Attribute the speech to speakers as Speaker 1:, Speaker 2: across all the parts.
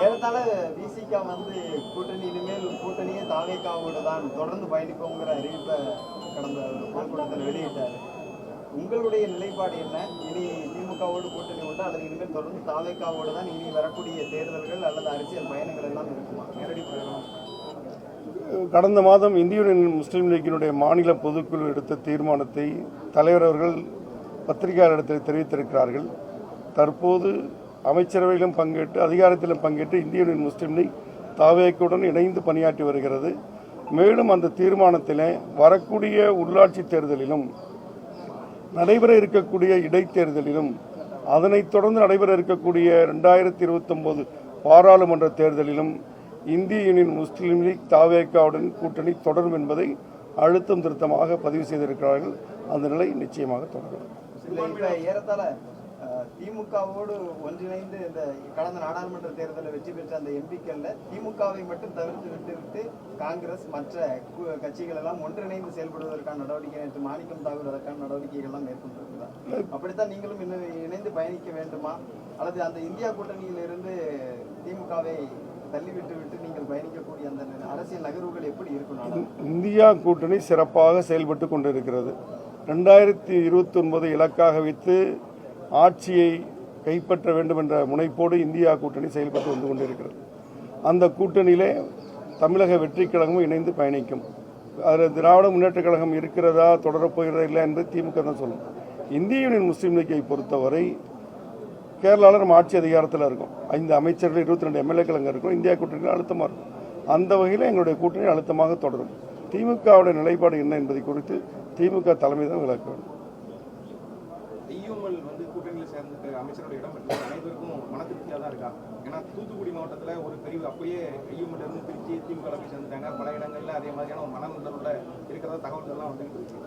Speaker 1: ஏறத்தாழ விசிக கூட்டணி இனிமேல் கூட்டணியே தாவேக்காவோடு தான் தொடர்ந்து பயணிப்போங்கிற அறிவிப்பை கடந்த பொதுக்கூட்டத்தில் வெளியிட்டார். உங்களுடைய நிலைப்பாடு என்ன? இனி திமுகவோடு கூட்டணி உண்டு அல்லது இனிமேல் தொடர்ந்து தாவேக்காவோடு தான் இனி வரக்கூடிய தேர்தல்கள் அல்லது அரசியல் பயணங்கள் எல்லாம் இருக்குமா? நேரடி பயணம்.
Speaker 2: கடந்த மாதம் இந்திய யூனியன் முஸ்லீம் லீக்கினுடைய மாநில பொதுக்குழு எடுத்த தீர்மானத்தை தலைவர் அவர்கள் பத்திரிகையாளரிடத்தில் தெரிவித்திருக்கிறார்கள். தற்போது அமைச்சரவையிலும் பங்கேற்று அதிகாரத்திலும் பங்கேற்று இந்திய யூனியன் முஸ்லீம் லீக் தாவேக்குடன் இணைந்து பணியாற்றி வருகிறது. மேலும் அந்த தீர்மானத்திலே வரக்கூடிய உள்ளாட்சி தேர்தலிலும் நடைபெற இருக்கக்கூடிய இடைத்தேர்தலிலும் அதனைத் தொடர்ந்து நடைபெற இருக்கக்கூடிய 2029 பாராளுமன்ற தேர்தலிலும் இந்திய யூனியன் முஸ்லீம் லீக் தாவேக்காவுடன் கூட்டணி தொடரும் என்பதை அழுத்தம் திருத்தமாக பதிவு செய்திருக்கிறார்கள். அந்த நிலை நிச்சயமாக தொடரும்.
Speaker 1: ஏறத்தாழ திமுகவோடு ஒன்றிணைந்து இந்த கடந்த நாடாளுமன்ற தேர்தலில் வெற்றி பெற்ற அந்த எம்பிக்கள்ல திமுகவை மட்டும் தவிர்த்து விட்டுவிட்டு காங்கிரஸ் மற்ற கட்சிகள் எல்லாம் ஒன்றிணைந்து செயல்படுவதற்கான நடவடிக்கை நேற்று மாணிக்கம் தாகூர் அதற்கான நடவடிக்கைகள் எல்லாம் மேற்கொண்டிருக்கிறார். அப்படித்தான் நீங்களும் இணைந்து பயணிக்க வேண்டுமா அல்லது அந்த இந்தியா கூட்டணியிலிருந்து திமுகவை தள்ளிவிட்டு நீங்கள் பயணிக்கக்கூடிய அந்த அரசியல் நகர்வுகள் எப்படி இருக்கணும்?
Speaker 2: இந்தியா கூட்டணி சிறப்பாக செயல்பட்டு கொண்டிருக்கிறது. 2029 இலக்காக வைத்து ஆட்சியை கைப்பற்ற வேண்டும் என்ற முனைப்போடு இந்தியா கூட்டணி செயல்பட்டு வந்து கொண்டிருக்கிறது. அந்த கூட்டணியிலே தமிழக வெற்றிக் கழகமும் இணைந்து பயணிக்கும். அதில் திராவிட முன்னேற்றக் கழகம் இருக்கிறதா தொடரப்போகிறதா இல்லை என்பது திமுக தான் சொல்லும். இந்திய யூனியன் முஸ்லீம் லீக்கை பொறுத்தவரை கேரளாவில் நம்ம ஆட்சி அதிகாரத்தில் இருக்கும். 5 அமைச்சர்கள் 22 எம்எல்ஏக்கள் அங்கே இருக்கும். இந்தியா கூட்டணியில் அழுத்தமாக இருக்கும். அந்த வகையில் எங்களுடைய கூட்டணி அழுத்தமாக தொடரும். திமுகவுடைய நிலைப்பாடு என்ன என்பதை குறித்து திமுக தலைமை தான் விளக்க வேண்டும்.
Speaker 3: கூட்டணியில் சேர்ந்த அமைச்சருடைய இடம் அனைவருக்கும் மன திருப்தியாக தான் இருக்கா? ஏன்னா தூத்துக்குடி மாவட்டத்தில் ஒரு பிரிவு அப்படியே ஐயூஎம்ல இருந்து பிரித்து திமுக போய் சேர்ந்துட்டாங்க. பல இடங்கள்ல அதே மாதிரியான ஒரு மனமுள்ள இருக்கிறதா தகவல்கள்லாம் வந்துட்டு இருக்கு.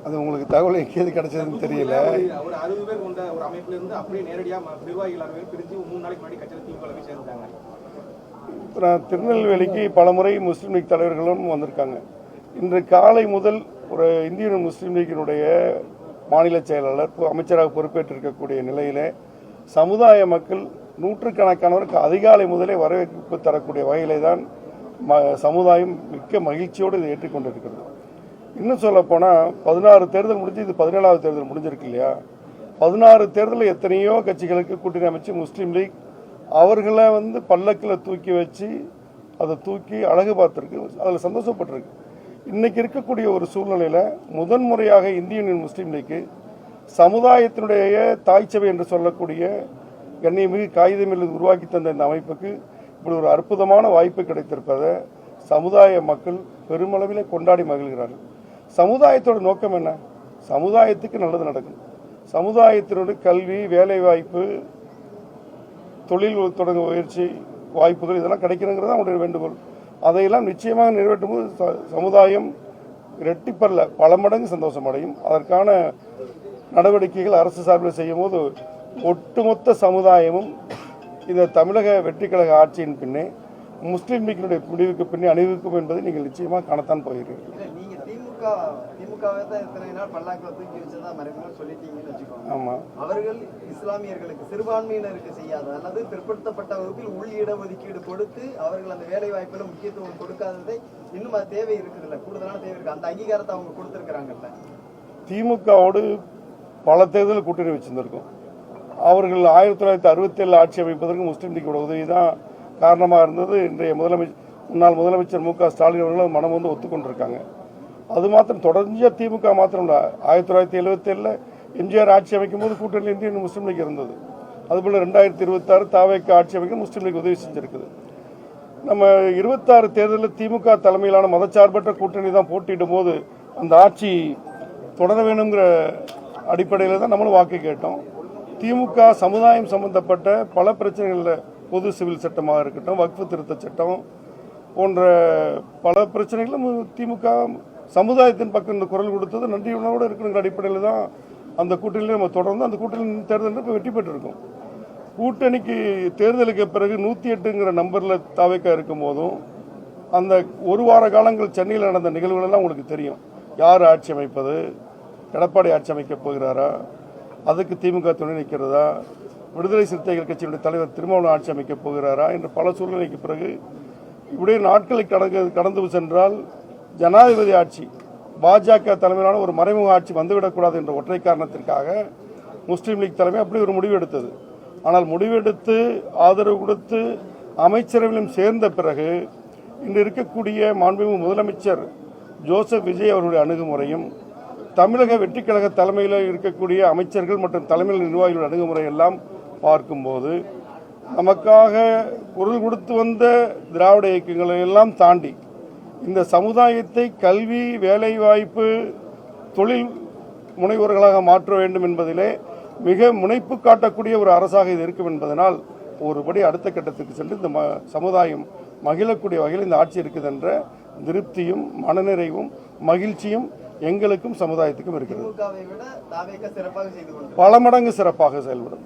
Speaker 2: அது உங்களுக்கு தகவல் எங்கேது கிடைச்சதுன்னு தெரியல.
Speaker 3: ஒரு 60 பேர் கொண்ட ஒரு அமைப்புல இருந்து அப்படியே நேரடியாக நிர்வாகிகள் 60 பேர் பிரிஞ்சு 3 நாளைக்கு முன்னாடி கட்சியில் திமுக போய் சேர்ந்துட்டாங்க.
Speaker 2: திருநெல்வேலிக்கு பலமுறை முஸ்லீம் லீக் தலைவர்களும் வந்திருக்காங்க. இன்று காலை முதல் ஒரு இந்திய முஸ்லீம் லீக்கினுடைய மாநில செயலாளர் அமைச்சராக பொறுப்பேற்றிருக்கக்கூடிய நிலையிலே சமுதாய மக்கள் நூற்றுக்கணக்கானவருக்கு அதிகாலை முதலே வரவேற்பு தரக்கூடிய வகையிலே தான் சமுதாயம் மிக்க மகிழ்ச்சியோடு இதை ஏற்றுக்கொண்டிருக்கிறது. இன்னும் சொல்ல போனால் 16 தேர்தல் முடிஞ்சு இது 17வது தேர்தல் முடிஞ்சிருக்கு இல்லையா? 16 தேர்தலில் எத்தனையோ கட்சிகளுக்கு கூட்டணி அமைச்சு முஸ்லீம் லீக் அவர்களை பல்லக்கில் தூக்கி வச்சு அதை தூக்கி அழகு பார்த்துருக்கு. அதில் சந்தோஷப்பட்டிருக்கு. இன்னைக்கு இருக்கக்கூடிய ஒரு சூழ்நிலையில் முதன்முறையாக இந்திய யூனியன் முஸ்லீம் லீக்கு சமுதாயத்தினுடைய தாய்ச்சபை என்று சொல்லக்கூடிய கண்ணியமிகு காகிதமில் உருவாக்கி தந்த இந்த அமைப்புக்கு இப்படி ஒரு அற்புதமான வாய்ப்பு கிடைத்திருப்பதை சமுதாய மக்கள் பெருமளவில் கொண்டாடி மகிழ்கிறார்கள். சமுதாயத்தோட நோக்கம் என்ன? சமுதாயத்துக்கு நல்லது நடக்கும். சமுதாயத்தினுடைய கல்வி, வேலைவாய்ப்பு, தொழில் தொடங்க முயற்சி வாய்ப்புகள் இதெல்லாம் கிடைக்கணுங்கிறது அவங்களுடைய வேண்டுகோள். அதையெல்லாம் நிச்சயமாக நிறைவேற்றும் போது சமுதாயம் இரட்டிப்பல்ல பல மடங்கு சந்தோஷம் அடையும். அதற்கான நடவடிக்கைகள் அரசு சார்பில் செய்யும் போது ஒட்டுமொத்த சமுதாயமும் இந்த தமிழக வெற்றிக் கழக ஆட்சியின் பின்னே முஸ்லீம் லீக்கினுடைய முடிவுக்கு பின்னே அணிவிக்கும் என்பதை நீங்கள் நிச்சயமாக காணத்தான் போகிறீர்கள். ஆமா,
Speaker 1: அவர்கள் இஸ்லாமியர்களுக்கு சிறுபான்மையினருக்கு செய்யாத அல்லது பிற்படுத்தப்பட்ட வகுப்பில் உள் இடஒதுக்கீடு கொடுத்து அவர்கள் அந்த வேலை வாய்ப்புல முக்கியத்துவம் கொடுக்காததை இன்னும் அது தேவை இருக்குதுல்ல, கூடுதலான தேவை இருக்கு. அந்த அங்கீகாரத்தை அவங்க கொடுத்திருக்கிறாங்கல்ல.
Speaker 2: திமுகவோடு பல தேர்தலில் கூட்டணி வச்சிருந்திருக்கும். அவர்கள் 1967 ஆட்சி அமைப்பதற்கு முஸ்லீம் லீக்கோட உதவி தான் காரணமாக இருந்தது. இன்றைய முன்னாள் முதலமைச்சர் மு.க. ஸ்டாலின் அவர்களும் மனம் ஒத்துக்கொண்டிருக்காங்க. அது மாத்திரம் தொடர்ந்து திமுக மாத்திரம் இல்லை. 1977 எம்ஜிஆர் ஆட்சி அமைக்கும் போது கூட்டணியில் இந்திய முஸ்லீம் லீக் இருந்தது. அதுபோல் 2026 தாவேக்கு ஆட்சி அமைக்க முஸ்லீம் லீக் உதவி செஞ்சிருக்குது. நம்ம 26 தேர்தலில் திமுக தலைமையிலான மதச்சார்பற்ற கூட்டணி தான் போட்டியிடும் போது அந்த ஆட்சி தொடர வேணுங்கிற அடிப்படையில் தான் நம்மளும் வாக்கு கேட்டோம். திமுக சமுதாயம் சம்பந்தப்பட்ட பல பிரச்சனைகளில் பொது சிவில் சட்டமாக இருக்கட்டும், வக்ஃபு திருத்த சட்டம் போன்ற பல பிரச்சனைகளும் திமுக சமுதாயத்தின் பக்கம் இந்த குரல் கொடுத்தது நன்றியுணர்வோடு இருக்கிற அடிப்படையில் தான் அந்த கூட்டணியில் நம்ம தொடர்ந்து அந்த கூட்டணி தேர்தலில் இப்போ வெற்றி பெற்றிருக்கோம். கூட்டணிக்கு தேர்தலுக்கு பிறகு 108ங்கிற நம்பரில் தாவேக்கா இருக்கும் போதும் அந்த ஒரு வார காலங்கள் சென்னையில் நடந்த நிகழ்வுகளெல்லாம் உங்களுக்கு தெரியும். யார் ஆட்சி அமைப்பது, எடப்பாடி ஆட்சி அமைக்கப் போகிறாரா, அதுக்கு திமுக துணை நிற்கிறதா, விடுதலை சிறுத்தைகள் கட்சியினுடைய தலைவர் திருமாவளவன் ஆட்சி அமைக்கப் போகிறாரா என்ற பல சூழ்நிலைக்கு பிறகு இப்படியே நாட்களை கடந்து சென்றால் ஜனாதிபதி ஆட்சி பாஜக தலைமையிலான ஒரு மறைமுக ஆட்சி வந்துவிடக்கூடாது என்ற ஒற்றை காரணத்திற்காக முஸ்லீம் லீக் தலைமை அப்படி ஒரு முடிவு எடுத்தது. ஆனால் முடிவெடுத்து ஆதரவு கொடுத்து அமைச்சரவையிலும் சேர்ந்த பிறகு இன்று இருக்கக்கூடிய மாண்புமிகு முதலமைச்சர் ஜோசப் விஜய் அவருடைய அணுகுமுறையும் தமிழக வெற்றிக் கழக தலைமையில் இருக்கக்கூடிய அமைச்சர்கள் மற்றும் தலைமை நிர்வாகிகள் அணுகுமுறை எல்லாம் பார்க்கும்போது நமக்காக குரல் கொடுத்து வந்த திராவிட இயக்கங்களை எல்லாம் தாண்டி இந்த சமுதாயத்தை கல்வி, வேலைவாய்ப்பு, தொழில் முனைவோர்களாக மாற்ற வேண்டும் என்பதிலே மிக முனைப்பு காட்டக்கூடிய ஒரு அரசாக இது இருக்கும் என்பதனால் ஒருபடி அடுத்த கட்டத்துக்கு சென்று இந்த சமுதாயம் மகிழக்கூடிய வகையில் இந்த ஆட்சி இருக்குது என்ற திருப்தியும் மனநிறைவும் மகிழ்ச்சியும் எங்களுக்கும் சமுதாயத்துக்கும் இருக்கிறது.
Speaker 1: திமுகவை விட தாவேக சிறப்பாக செய்து கொண்டு
Speaker 2: பல மடங்கு சிறப்பாக செயல்படும்.